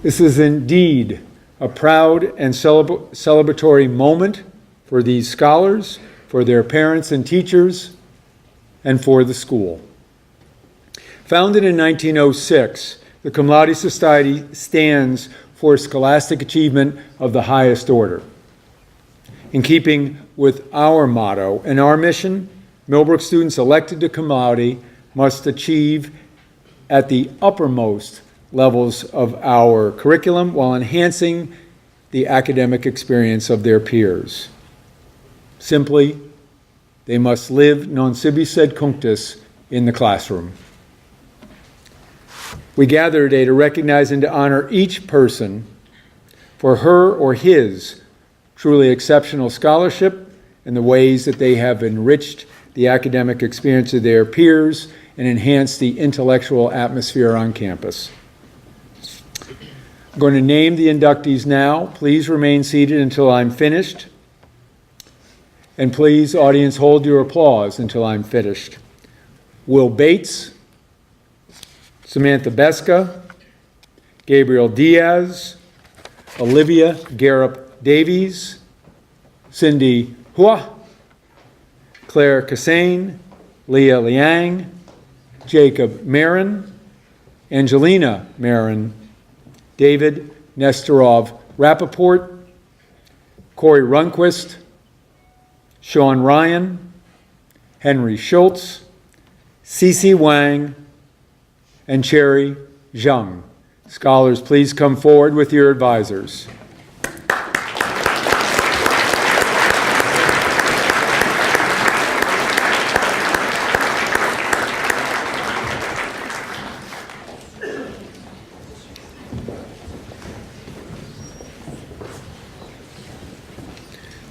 This is indeed a proud and celebratory moment for these scholars, for their parents and teachers, and for the school. Founded in 1906, the Cum Laude Society stands for scholastic achievement of the highest order. In keeping with our motto and our mission, Millbrook students elected to Cum Laude must achieve at the uppermost levels of our curriculum while enhancing the academic experience of their peers. Simply, they must live non sibi sed cunctus in the classroom. We gather today to recognize and to honor each person for her or his truly exceptional scholarship and the ways that they have enriched the academic experience of their peers and enhanced the intellectual atmosphere on campus. I'm going to name the inductees now. Please remain seated until I'm finished. And please, audience, hold your applause until I'm finished. Will Bates, Samantha Beska, Gabriel Diaz, Olivia Garrop Davies, Cindy Hua, Claire Cassane, Leah Liang, Jacob Marin, Angelina Marin, David Nestorov Rappaport, Corey Runquist, Sean Ryan, Henry Schultz, Cece Wang, and Cherry Zhang. Scholars, please come forward with your advisors.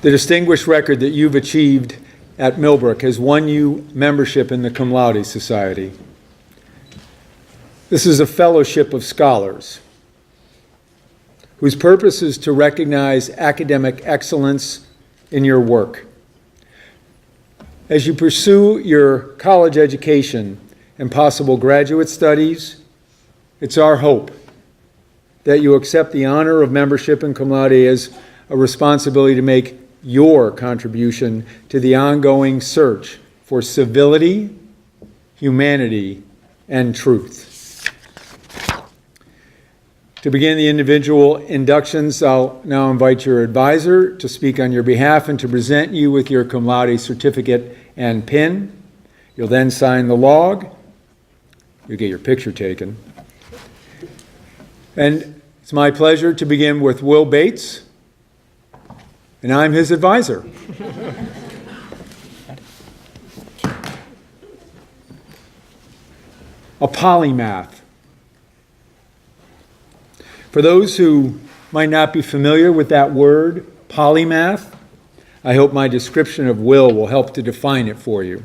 The distinguished record that you've achieved at Millbrook has won you membership in the Cum Laude Society. This is a fellowship of scholars whose purpose is to recognize academic excellence in your work. As you pursue your college education and possible graduate studies, it's our hope that you accept the honor of membership in Cum Laude as a responsibility to make your contribution to the ongoing search for civility, humanity, and truth. To begin the individual inductions, I'll now invite your advisor to speak on your behalf and to present you with your Cum Laude certificate and pin. You'll then sign the log. You'll get your picture taken. And it's my pleasure to begin with Will Bates, and I'm his advisor. A polymath. For those who might not be familiar with that word, polymath, I hope my description of Will help to define it for you.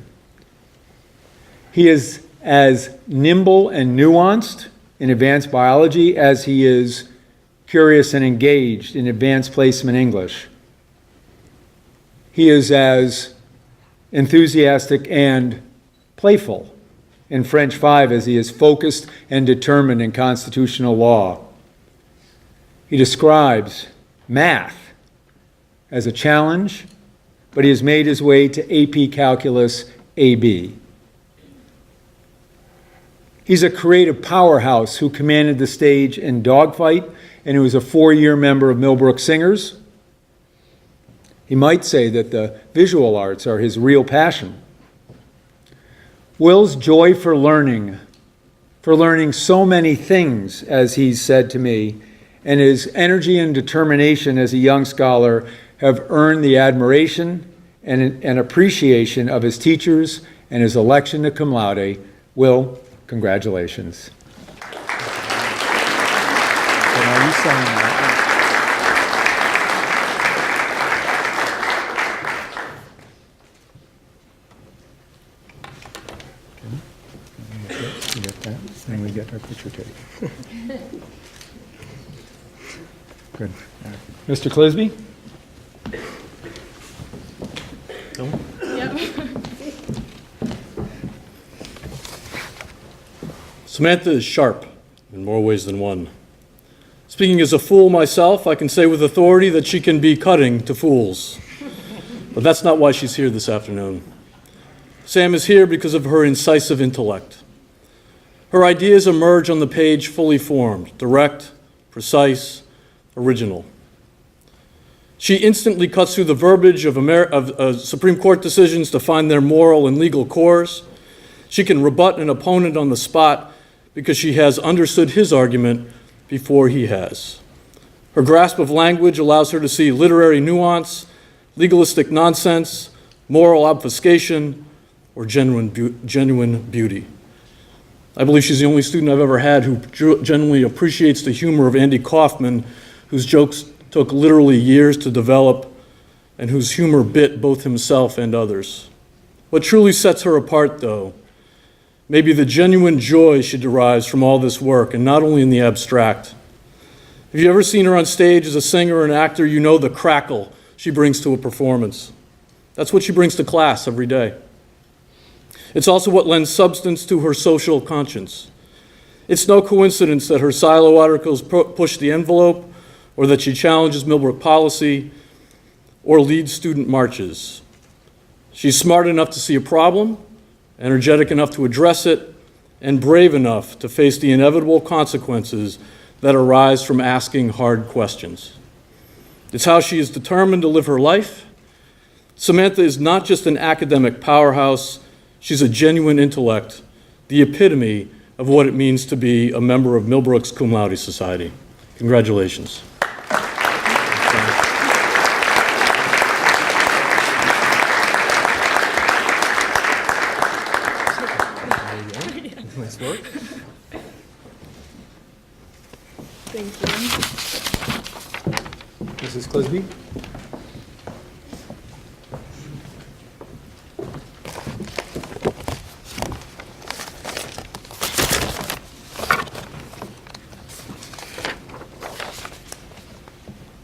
He is as nimble and nuanced in advanced biology as he is curious and engaged in advanced placement English. He is as enthusiastic and playful in French 5 as he is focused and determined in constitutional law. He describes math as a challenge, but he has made his way to AP Calculus AB. He's a creative powerhouse who commanded the stage in Dogfight and who is a 4-year member of Millbrook Singers. He might say that the visual arts are his real passion. Will's joy for learning so many things, as he's said to me, and his energy and determination as a young scholar have earned the admiration and appreciation of his teachers and his election to Cum Laude. Will, congratulations. So now you sign that. You get that, and we get our picture taken. Good. Mr. Clisby? Samantha is sharp in more ways than one. Speaking as a fool myself, I can say with authority that she can be cutting to fools. But that's not why she's here this afternoon. Sam is here because of her incisive intellect. Her ideas emerge on the page fully formed, direct, precise, original. She instantly cuts through the verbiage of Supreme Court decisions to find their moral and legal cores. She can rebut an opponent on the spot because she has understood his argument before he has. Her grasp of language allows her to see literary nuance, legalistic nonsense, moral obfuscation, or genuine beauty. I believe she's the only student I've ever had who genuinely appreciates the humor of Andy Kaufman, whose jokes took literally years to develop and whose humor bit both himself and others. What truly sets her apart, though, may be the genuine joy she derives from all this work, and not only in the abstract. If you've ever seen her on stage as a singer or an actor, you know the crackle she brings to a performance. That's what she brings to class every day. It's also what lends substance to her social conscience. It's no coincidence that her silo articles push the envelope, or that she challenges Millbrook policy, or leads student marches. She's smart enough to see a problem, energetic enough to address it, and brave enough to face the inevitable consequences that arise from asking hard questions. It's how she is determined to live her life. Samantha is not just an academic powerhouse, she's a genuine intellect, the epitome of what it means to be a member of Millbrook's Cum Laude Society. Congratulations. Nice work. Thank you. Mrs. Clisby?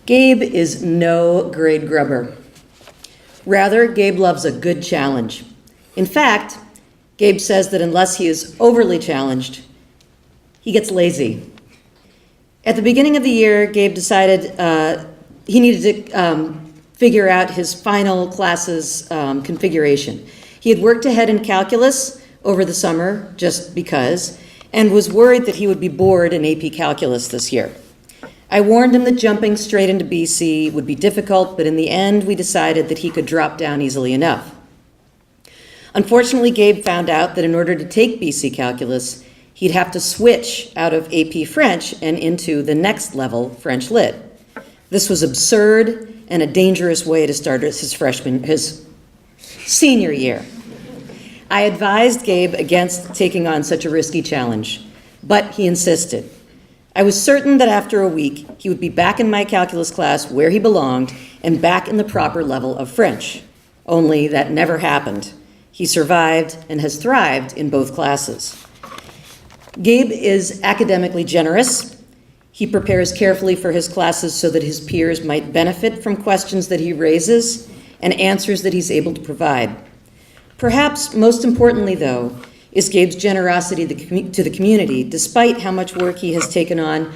Gabe is no grade grubber. Rather, Gabe loves a good challenge. In fact, Gabe says that unless he is overly challenged, he gets lazy. At the beginning of the year, Gabe decided he needed to figure out his final class's configuration. He had worked ahead in calculus over the summer, just because, and was worried that he would be bored in AP Calculus this year. I warned him that jumping straight into BC would be difficult, but in the end, we decided that he could drop down easily enough. Unfortunately, Gabe found out that in order to take BC Calculus, he'd have to switch out of AP French and into the next level, French Lit. This was absurd and a dangerous way to start his senior year. I advised Gabe against taking on such a risky challenge, but he insisted. I was certain that after a week, he would be back in my calculus class where he belonged and back in the proper level of French. Only that never happened. He survived and has thrived in both classes. Gabe is academically generous. He prepares carefully for his classes so that his peers might benefit from questions that he raises and answers that he's able to provide. Perhaps most importantly, though, is Gabe's generosity to the community, despite how much work he has taken on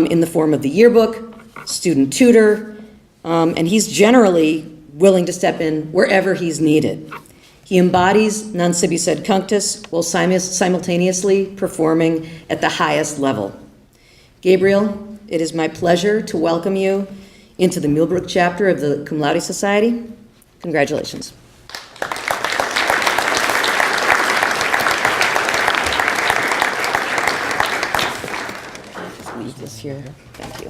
in the form of the yearbook, student tutor, and he's generally willing to step in wherever he's needed. He embodies non sibi sed cunctus while simultaneously performing at the highest level. Gabriel, it is my pleasure to welcome you into the Millbrook chapter of the Cum Laude Society. Congratulations. Leave this here. Thank you.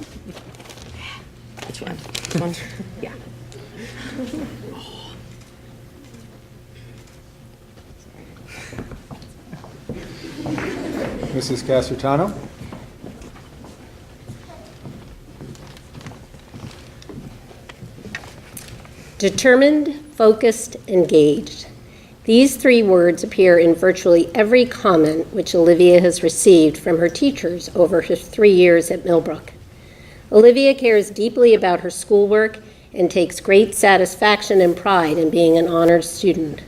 Which one? This one? Yeah. Mrs. Casertano? Determined, focused, engaged. These three words appear in virtually every comment which Olivia has received from her teachers over her 3 years at Millbrook. Olivia cares deeply about her schoolwork and takes great satisfaction and pride in being an honored student.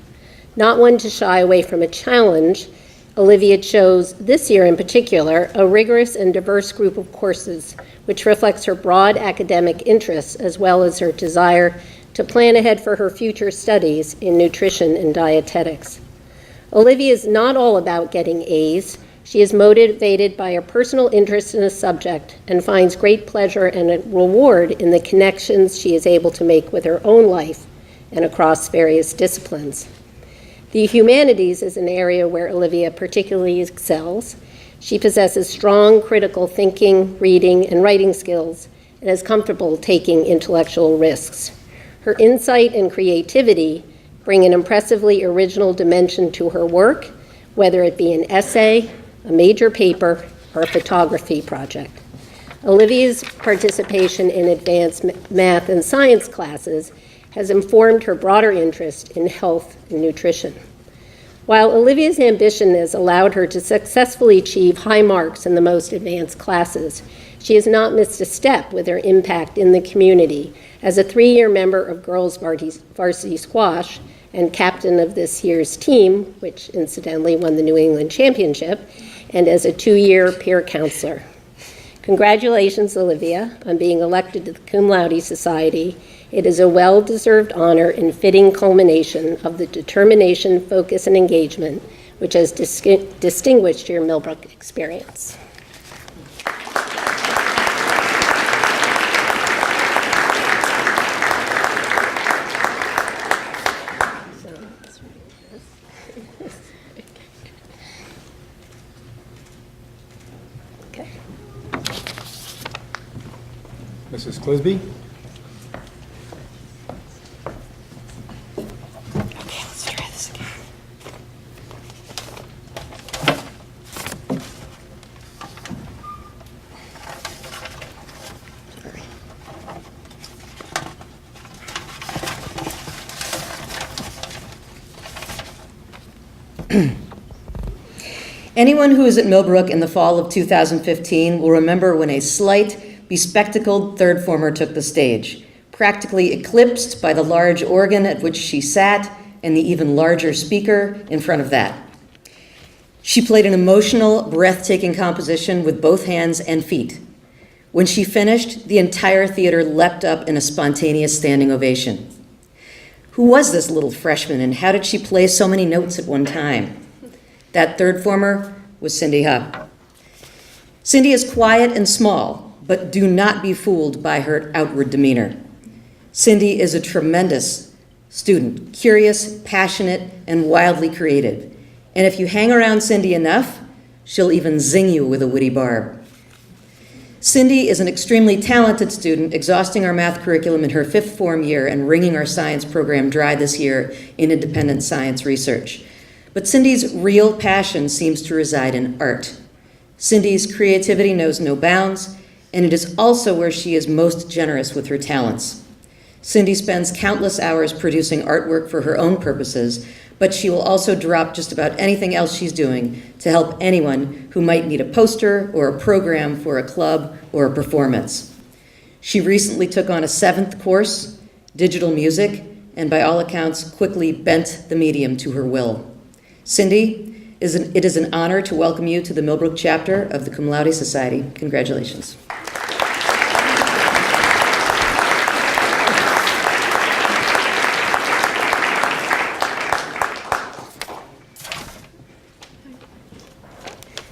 Not one to shy away from a challenge, Olivia chose, this year in particular, a rigorous and diverse group of courses, which reflects her broad academic interests as well as her desire to plan ahead for her future studies in nutrition and dietetics. Olivia is not all about getting A's. She is motivated by a personal interest in a subject and finds great pleasure and a reward in the connections she is able to make with her own life and across various disciplines. The humanities is an area where Olivia particularly excels. She possesses strong critical thinking, reading, and writing skills, and is comfortable taking intellectual risks. Her insight and creativity bring an impressively original dimension to her work, whether it be an essay, a major paper, or a photography project. Olivia's participation in advanced math and science classes has informed her broader interest in health and nutrition. While Olivia's ambition has allowed her to successfully achieve high marks in the most advanced classes, she has not missed a step with her impact in the community as a 3-year member of girls varsity squash and captain of this year's team, which incidentally won the New England Championship, and as a 2-year peer counselor. Congratulations, Olivia, on being elected to the Cum Laude Society. It is a well-deserved honor and fitting culmination of the determination, focus, and engagement which has distinguished your Millbrook experience. Okay. Mrs. Clisby? Anyone who was at Millbrook in the fall of 2015 will remember when a slight, bespectacled third former took the stage, practically eclipsed by the large organ at which she sat and the even larger speaker in front of that. She played an emotional, breathtaking composition with both hands and feet. When she finished, the entire theater leapt up in a spontaneous standing ovation. Who was this little freshman, and how did she play so many notes at one time? That third former was Cindy Hupp. Cindy is quiet and small, but do not be fooled by her outward demeanor. Cindy is a tremendous student, curious, passionate, and wildly creative. And if you hang around Cindy enough, she'll even zing you with a witty barb. Cindy is an extremely talented student, exhausting our math curriculum in her 5th form year and wringing our science program dry this year in independent science research. But Cindy's real passion seems to reside in art. Cindy's creativity knows no bounds, and it is also where she is most generous with her talents. Cindy spends countless hours producing artwork for her own purposes, but she will also drop just about anything else she's doing to help anyone who might need a poster or a program for a club or a performance. She recently took on a 7th course, digital music, and by all accounts quickly bent the medium to her will. Cindy, it is an honor to welcome you to the Millbrook chapter of the Cum Laude Society. Congratulations.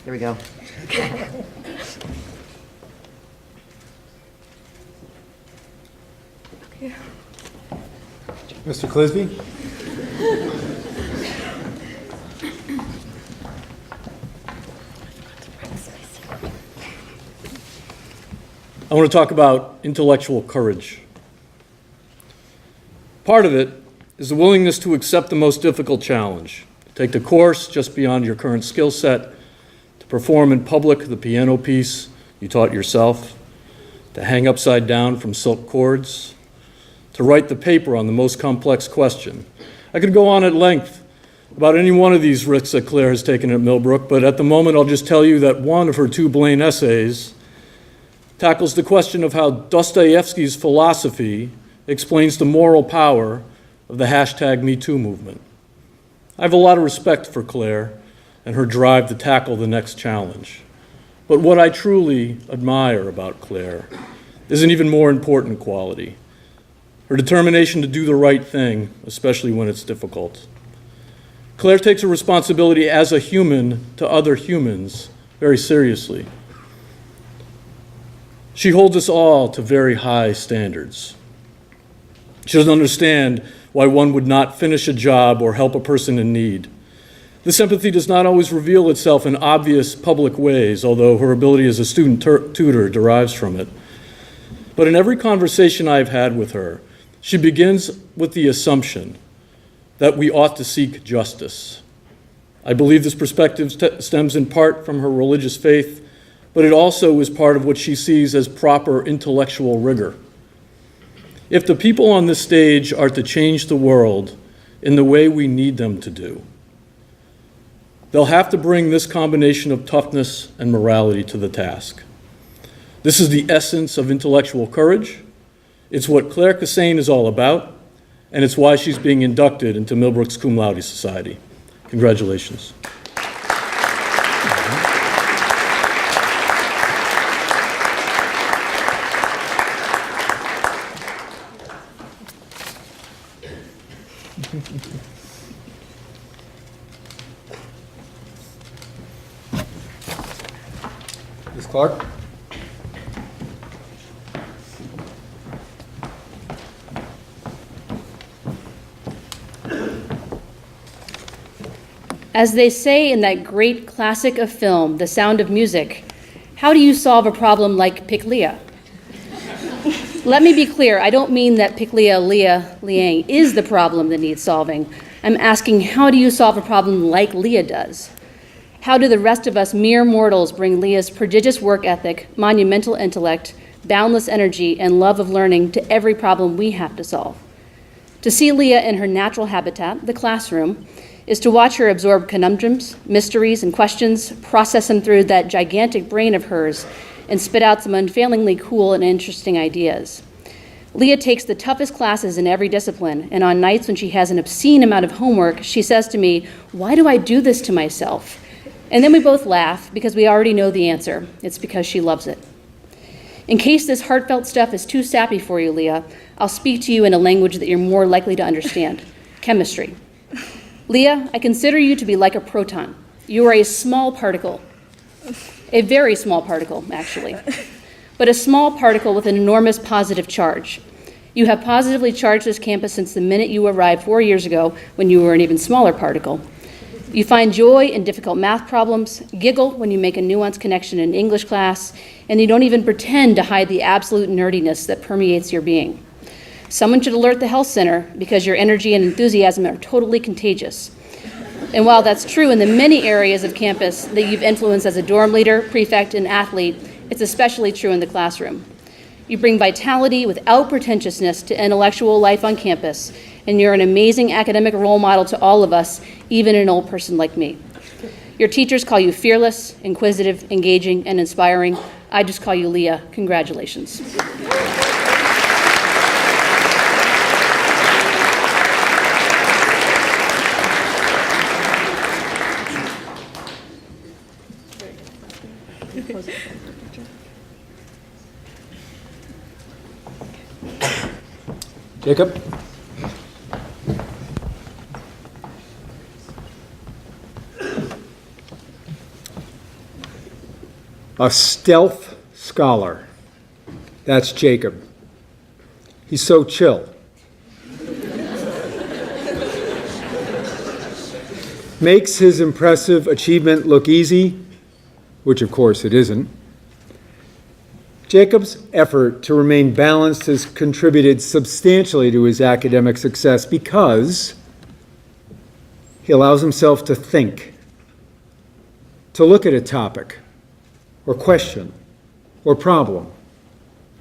Here we go. Mr. Clisby? I want to talk about intellectual courage. Part of it is the willingness to accept the most difficult challenge, to take the course just beyond your current skill set, to perform in public the piano piece you taught yourself, to hang upside down from silk cords, to write the paper on the most complex question. I could go on at length about any one of these risks that Claire has taken at Millbrook, but at the moment I'll just tell you that one of her 2 Blaine essays tackles the question of how Dostoevsky's philosophy explains the moral power of the #MeToo movement. I have a lot of respect for Claire, and her drive to tackle the next challenge. But what I truly admire about Claire is an even more important quality: her determination to do the right thing, especially when it's difficult. Claire takes her responsibility as a human to other humans very seriously. She holds us all to very high standards. She doesn't understand why one would not finish a job or help a person in need. This empathy does not always reveal itself in obvious public ways, although her ability as a student tutor derives from it. But in every conversation I've had with her, she begins with the assumption that we ought to seek justice. I believe this perspective stems in part from her religious faith, but it also is part of what she sees as proper intellectual rigor. If the people on this stage are to change the world in the way we need them to do, they'll have to bring this combination of toughness and morality to the task. This is the essence of intellectual courage. It's what Claire Cassane is all about, and it's why she's being inducted into Millbrook's Cum Laude Society. Congratulations. Ms. Clark? As they say in that great classic of film, The Sound of Music, how do you solve a problem like Pick Leah? Let me be clear, I don't mean that Pick Leah Liang is the problem that needs solving. I'm asking, how do you solve a problem like Leah does? How do the rest of us mere mortals bring Leah's prodigious work ethic, monumental intellect, boundless energy, and love of learning to every problem we have to solve? To see Leah in her natural habitat, the classroom, is to watch her absorb conundrums, mysteries, and questions, process them through that gigantic brain of hers, and spit out some unfailingly cool and interesting ideas. Leah takes the toughest classes in every discipline, and on nights when she has an obscene amount of homework, she says to me, "Why do I do this to myself?" And then we both laugh because we already know the answer. It's because she loves it. In case this heartfelt stuff is too sappy for you, Leah, I'll speak to you in a language that you're more likely to understand: chemistry. Leah, I consider you to be like a proton. You are a small particle, a very small particle, actually, but a small particle with an enormous positive charge. You have positively charged this campus since the minute you arrived 4 years ago when you were an even smaller particle. You find joy in difficult math problems, giggle when you make a nuanced connection in English class, and you don't even pretend to hide the absolute nerdiness that permeates your being. Someone should alert the health center because your energy and enthusiasm are totally contagious. And while that's true in the many areas of campus that you've influenced as a dorm leader, prefect, and athlete, it's especially true in the classroom. You bring vitality without pretentiousness to intellectual life on campus, and you're an amazing academic role model to all of us, even an old person like me. Your teachers call you fearless, inquisitive, engaging, and inspiring. I just call you Leah. Congratulations. Jacob? A stealth scholar. That's Jacob. He's so chill. Makes his impressive achievement look easy, which of course it isn't. Jacob's effort to remain balanced has contributed substantially to his academic success because he allows himself to think, to look at a topic or question or problem,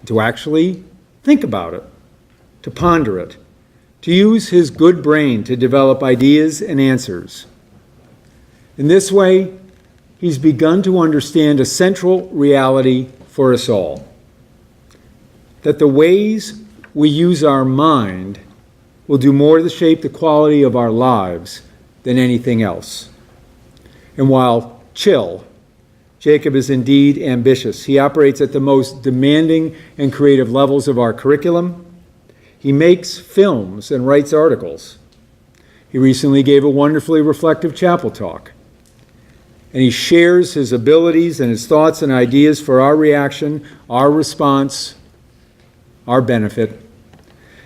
to actually think about it, to ponder it, to use his good brain to develop ideas and answers. In this way, he's begun to understand a central reality for us all: that the ways we use our mind will do more to shape the quality of our lives than anything else. And while chill, Jacob is indeed ambitious. He operates at the most demanding and creative levels of our curriculum. He makes films and writes articles. He recently gave a wonderfully reflective chapel talk. And he shares his abilities and his thoughts and ideas for our reaction, our response, our benefit.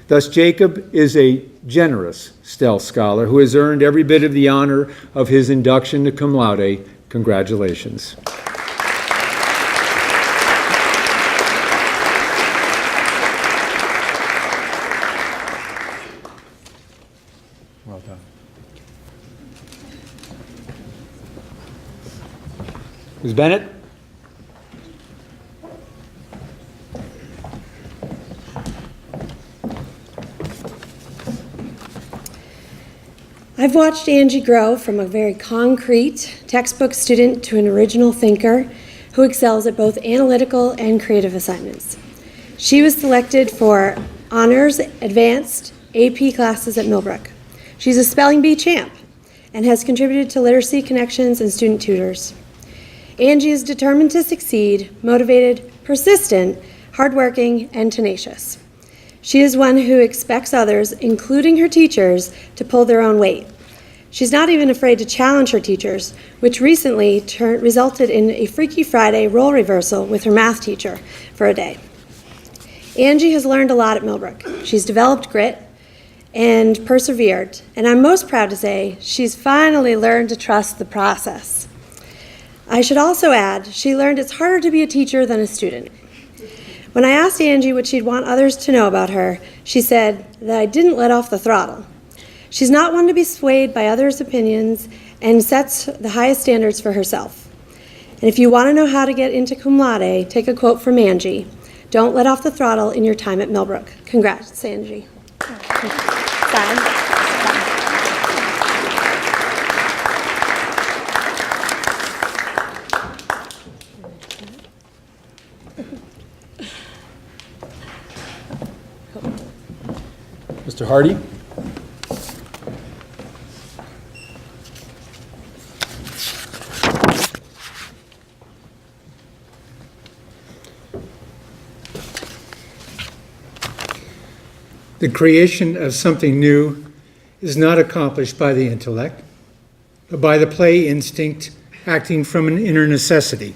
Thus, Jacob is a generous Stell Scholar who has earned every bit of the honor of his induction to Cum Laude. Congratulations. Well done. Ms. Bennett? I've watched Angie grow from a very concrete textbook student to an original thinker who excels at both analytical and creative assignments. She was selected for honors advanced AP classes at Millbrook. She's a spelling bee champ and has contributed to literacy connections and student tutors. Angie is determined to succeed, motivated, persistent, hardworking, and tenacious. She is one who expects others, including her teachers, to pull their own weight. She's not even afraid to challenge her teachers, which recently resulted in a Freaky Friday role reversal with her math teacher for a day. Angie has learned a lot at Millbrook. She's developed grit and persevered, and I'm most proud to say she's finally learned to trust the process. I should also add, she learned it's harder to be a teacher than a student. When I asked Angie what she'd want others to know about her, she said that I didn't let off the throttle. She's not one to be swayed by others' opinions and sets the highest standards for herself. And if you want to know how to get into Cum Laude, take a quote from Angie. Don't let off the throttle in your time at Millbrook. Congrats, Angie. Mr. Hardy? The creation of something new is not accomplished by the intellect, but by the play instinct acting from an inner necessity.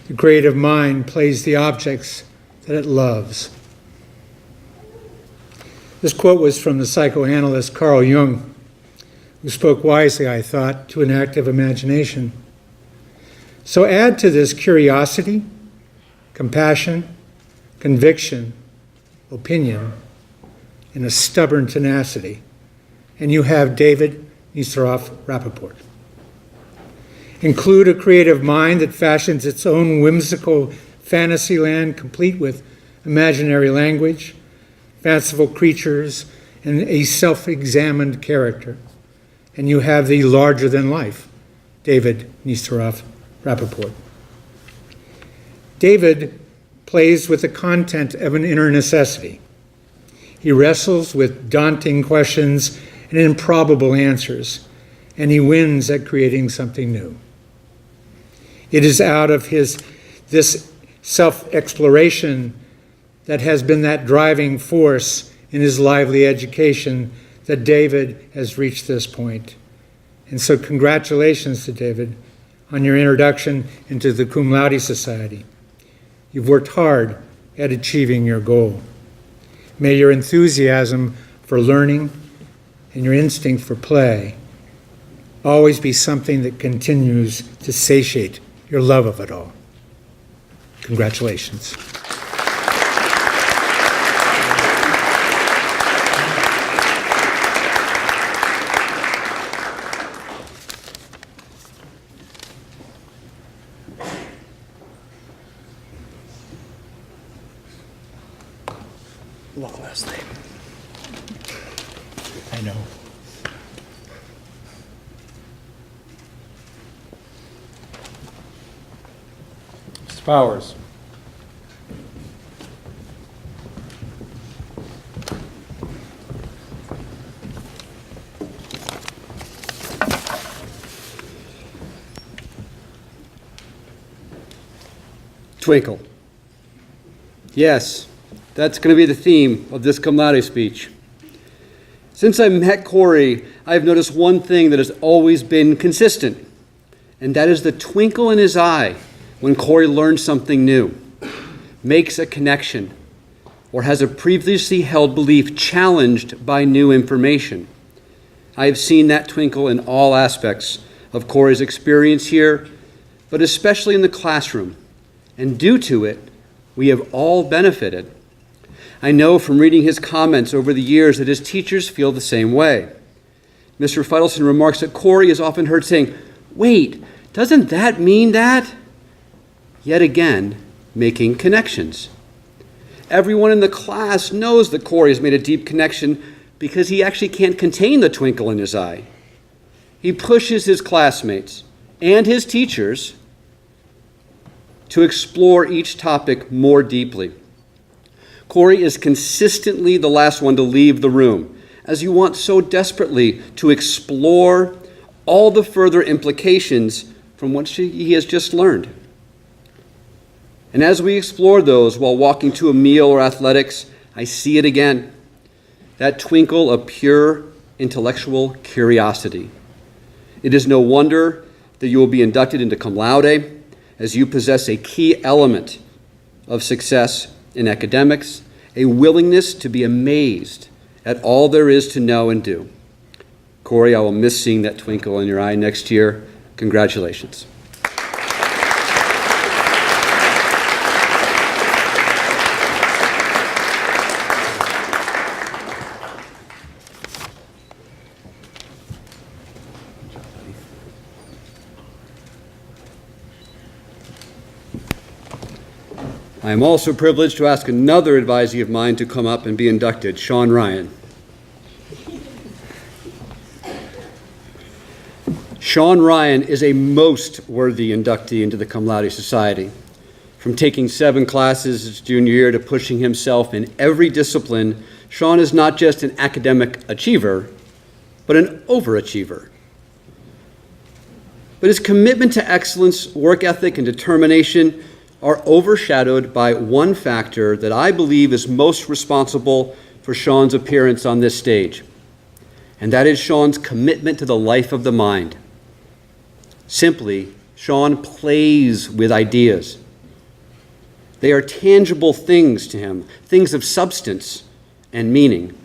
The creative mind plays the objects that it loves. This quote was from the psychoanalyst Carl Jung, who spoke wisely, I thought, to an active imagination. So add to this curiosity, compassion, conviction, opinion, and a stubborn tenacity, and you have David Nisarov Rappaport. Include a creative mind that fashions its own whimsical fantasy land, complete with imaginary language, fanciful creatures, and a self-examined character, and you have the larger-than-life David Nisarov Rappaport. David plays with the content of an inner necessity. He wrestles with daunting questions and improbable answers, and he wins at creating something new. It is out of this self-exploration that has been that driving force in his lively education that David has reached this point. And so congratulations to David on your introduction into the Cum Laude Society. You've worked hard at achieving your goal. May your enthusiasm for learning and your instinct for play always be something that continues to satiate your love of it all. Congratulations. Long last name. I know. Mr. Powers? Twinkle. Yes, that's going to be the theme of this Cum Laude speech. Since I met Corey, I've noticed one thing that has always been consistent, and that is the twinkle in his eye when Corey learns something new, makes a connection, or has a previously held belief challenged by new information. I have seen that twinkle in all aspects of Corey's experience here, but especially in the classroom, and due to it, we have all benefited. I know from reading his comments over the years that his teachers feel the same way. Mr. Feidelson remarks that Corey is often heard saying, "Wait, doesn't that mean that?" Yet again, making connections. Everyone in the class knows that Corey has made a deep connection because he actually can't contain the twinkle in his eye. He pushes his classmates and his teachers to explore each topic more deeply. Corey is consistently the last one to leave the room, as you want so desperately to explore all the further implications from what he has just learned. And as we explore those while walking to a meal or athletics, I see it again, that twinkle of pure intellectual curiosity. It is no wonder that you will be inducted into Cum Laude, as you possess a key element of success in academics, a willingness to be amazed at all there is to know and do. Corey, I will miss seeing that twinkle in your eye next year. Congratulations. I am also privileged to ask another advisee of mine to come up and be inducted, Sean Ryan. Sean Ryan is a most worthy inductee into the Cum Laude Society. From taking 7 classes his junior year to pushing himself in every discipline, Sean is not just an academic achiever, but an overachiever. But his commitment to excellence, work ethic, and determination are overshadowed by one factor that I believe is most responsible for Sean's appearance on this stage, and that is Sean's commitment to the life of the mind. Simply, Sean plays with ideas. They are tangible things to him, things of substance and meaning.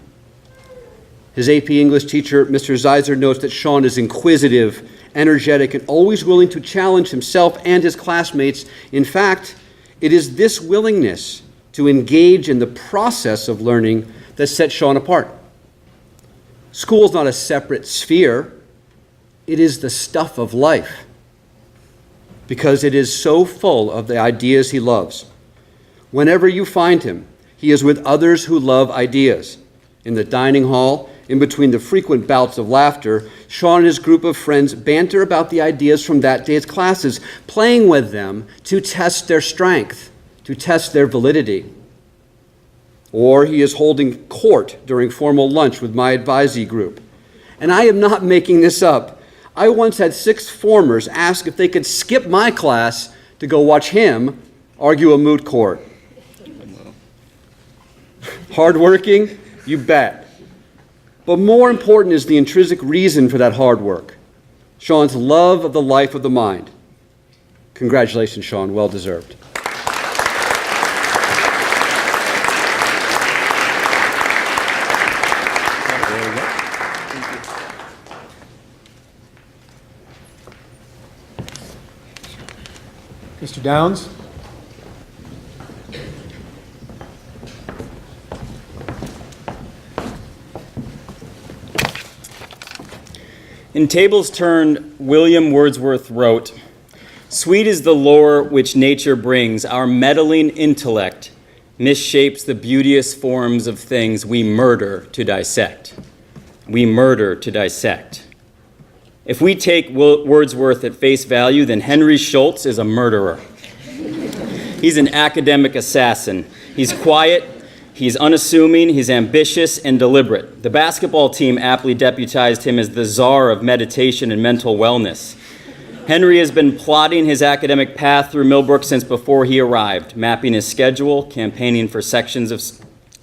His AP English teacher, Mr. Zeiser, notes that Sean is inquisitive, energetic, and always willing to challenge himself and his classmates. In fact, it is this willingness to engage in the process of learning that sets Sean apart. School is not a separate sphere. It is the stuff of life, because it is so full of the ideas he loves. Whenever you find him, he is with others who love ideas. In the dining hall, in between the frequent bouts of laughter, Sean and his group of friends banter about the ideas from that day's classes, playing with them to test their strength, to test their validity. Or he is holding court during formal lunch with my advisee group. And I am not making this up. I once had 6 formers ask if they could skip my class to go watch him argue a moot court. Hardworking? You bet. But more important is the intrinsic reason for that hard work, Sean's love of the life of the mind. Congratulations, Sean. Well deserved. Mr. Downs? In Tables Turned, William Wordsworth wrote, "Sweet is the lore which nature brings, our meddling intellect misshapes the beauteous forms of things we murder to dissect." We murder to dissect. If we take Wordsworth at face value, then Henry Schultz is a murderer. He's an academic assassin. He's quiet, he's unassuming, he's ambitious and deliberate. The basketball team aptly deputized him as the czar of meditation and mental wellness. Henry has been plotting his academic path through Millbrook since before he arrived, mapping his schedule, campaigning for sections of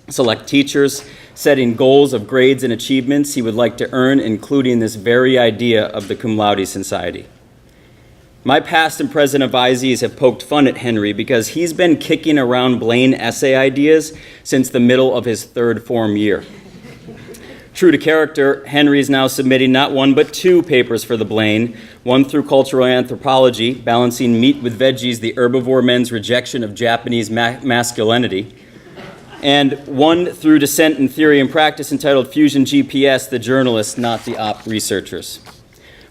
select teachers, setting goals of grades and achievements he would like to earn, including this very idea of the Cum Laude Society. My past and present advisees have poked fun at Henry because he's been kicking around Blaine essay ideas since the middle of his third form year. True to character, Henry is now submitting not one but two papers for the Blaine, one through cultural anthropology, balancing meat with veggies, the herbivore men's rejection of Japanese masculinity, and one through dissent in theory and practice entitled Fusion GPS, the journalists, not the op researchers.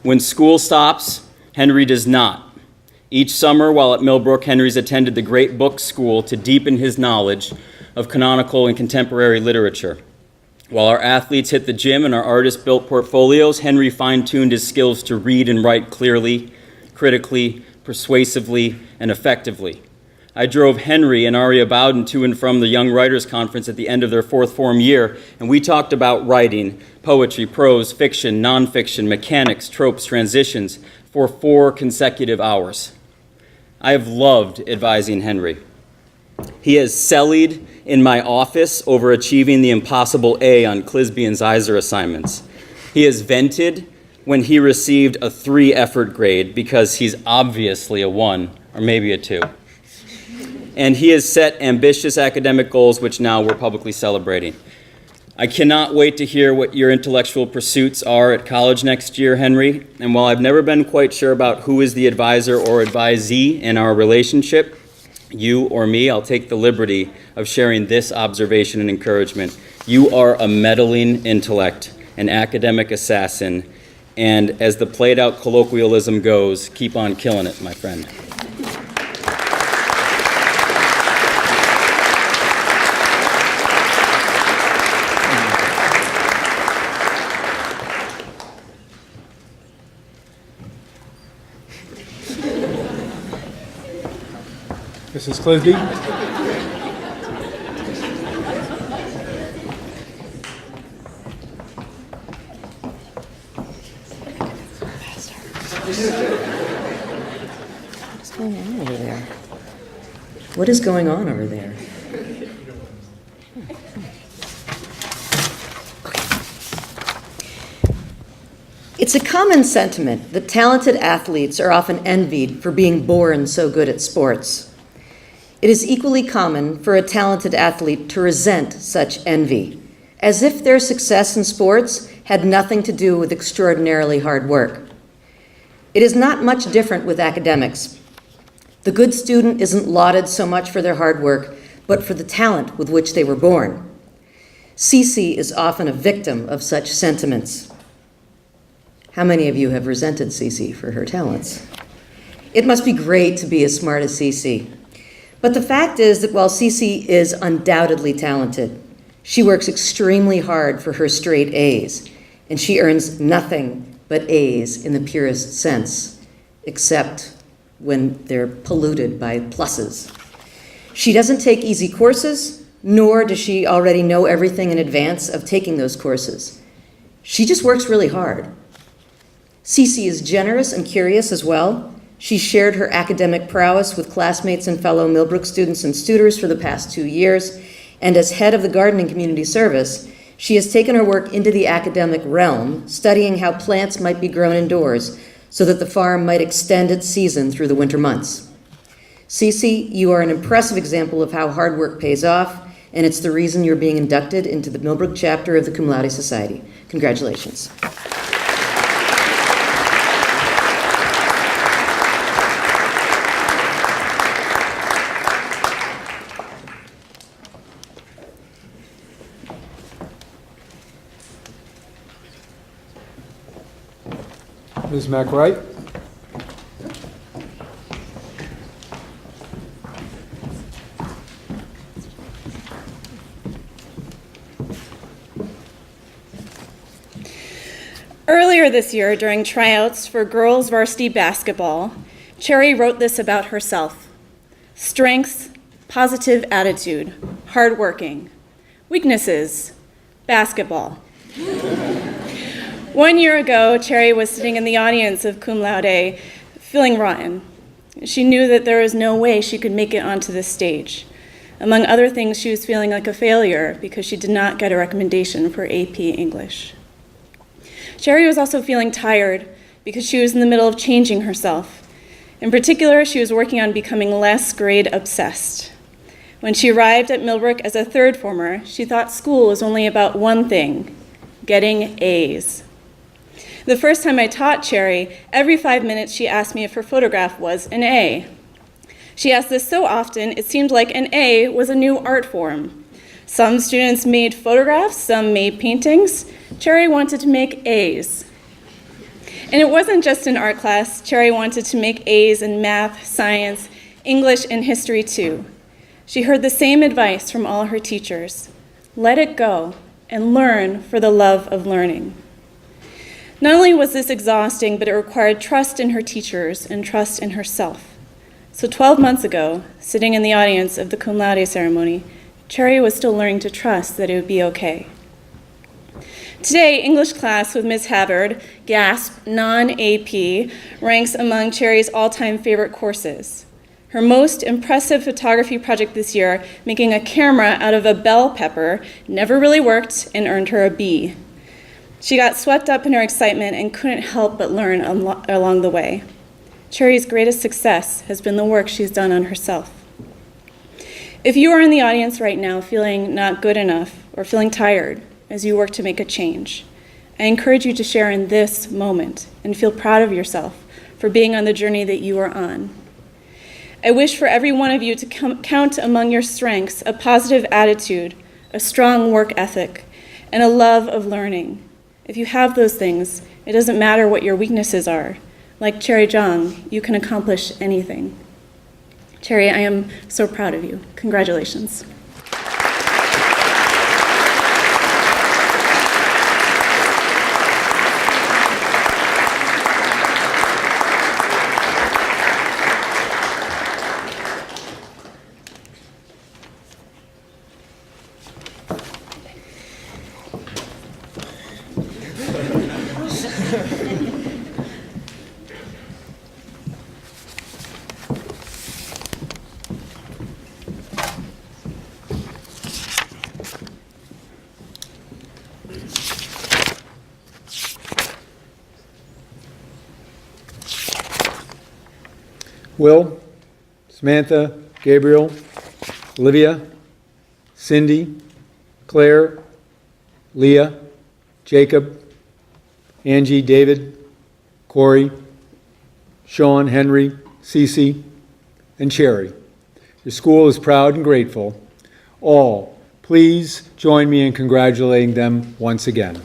When school stops, Henry does not. Each summer while at Millbrook, Henry's attended the Great Book School to deepen his knowledge of canonical and contemporary literature. While our athletes hit the gym and our artists built portfolios, Henry fine-tuned his skills to read and write clearly, critically, persuasively, and effectively. I drove Henry and Aria Bowden to and from the Young Writers Conference at the end of their fourth form year, and we talked about writing, poetry, prose, fiction, nonfiction, mechanics, tropes, transitions for 4 consecutive hours. I have loved advising Henry. He has sellied in my office over achieving the impossible A on Clisby and Zeiser assignments. He has vented when he received a 3 effort grade because he's obviously a 1 or maybe a 2. And he has set ambitious academic goals, which now we're publicly celebrating. I cannot wait to hear what your intellectual pursuits are at college next year, Henry. And while I've never been quite sure about who is the advisor or advisee in our relationship, you or me, I'll take the liberty of sharing this observation and encouragement. You are a meddling intellect, an academic assassin, and as the played-out colloquialism goes, keep on killing it, my friend. Mrs. Clisby? What's going on over there? What is going on over there? It's a common sentiment that talented athletes are often envied for being born so good at sports. It is equally common for a talented athlete to resent such envy, as if their success in sports had nothing to do with extraordinarily hard work. It is not much different with academics. The good student isn't lauded so much for their hard work, but for the talent with which they were born. Cece is often a victim of such sentiments. How many of you have resented Cece for her talents? It must be great to be as smart as Cece. But the fact is that while Cece is undoubtedly talented, she works extremely hard for her straight A's, and she earns nothing but A's in the purest sense, except when they're polluted by pluses. She doesn't take easy courses, nor does she already know everything in advance of taking those courses. She just works really hard. Cece is generous and curious as well. She shared her academic prowess with classmates and fellow Millbrook students and tutors for the past 2 years, and as head of the gardening community service, she has taken her work into the academic realm, studying how plants might be grown indoors so that the farm might extend its season through the winter months. Cece, you are an impressive example of how hard work pays off, and it's the reason you're being inducted into the Millbrook chapter of the Cum Laude Society. Congratulations. Ms. McWright? Earlier this year, during tryouts for girls varsity basketball, Cherry wrote this about herself: strengths, positive attitude, hardworking. Weaknesses, basketball. 1 year ago, Cherry was sitting in the audience of Cum Laude, feeling rotten. She knew that there was no way she could make it onto this stage. Among other things, she was feeling like a failure because she did not get a recommendation for AP English. Cherry was also feeling tired because she was in the middle of changing herself. In particular, she was working on becoming less grade obsessed. When she arrived at Millbrook as a third former, she thought school was only about one thing: getting A's. The first time I taught Cherry, every 5 minutes she asked me if her photograph was an A. She asked this so often, it seemed like an A was a new art form. Some students made photographs, some made paintings. Cherry wanted to make A's. And it wasn't just in art class. Cherry wanted to make A's in math, science, English, and history too. She heard the same advice from all her teachers: let it go and learn for the love of learning. Not only was this exhausting, but it required trust in her teachers and trust in herself. So 12 months ago, sitting in the audience of the Cum Laude ceremony, Cherry was still learning to trust that it would be okay. Today, English class with Ms. Havard, gasp, non-AP, ranks among Cherry's all-time favorite courses. Her most impressive photography project this year, making a camera out of a bell pepper, never really worked and earned her a B. She got swept up in her excitement and couldn't help but learn along the way. Cherry's greatest success has been the work she's done on herself. If you are in the audience right now feeling not good enough or feeling tired as you work to make a change, I encourage you to share in this moment and feel proud of yourself for being on the journey that you are on. I wish for every one of you to count among your strengths a positive attitude, a strong work ethic, and a love of learning. If you have those things, it doesn't matter what your weaknesses are. Like Cherry Zhang, you can accomplish anything. Cherry, I am so proud of you. Congratulations. Will, Samantha, Gabriel, Olivia, Cindy, Claire, Leah, Jacob, Angie, David, Corey, Sean, Henry, Cece, and Cherry. Your school is proud and grateful. All, please join me in congratulating them once again.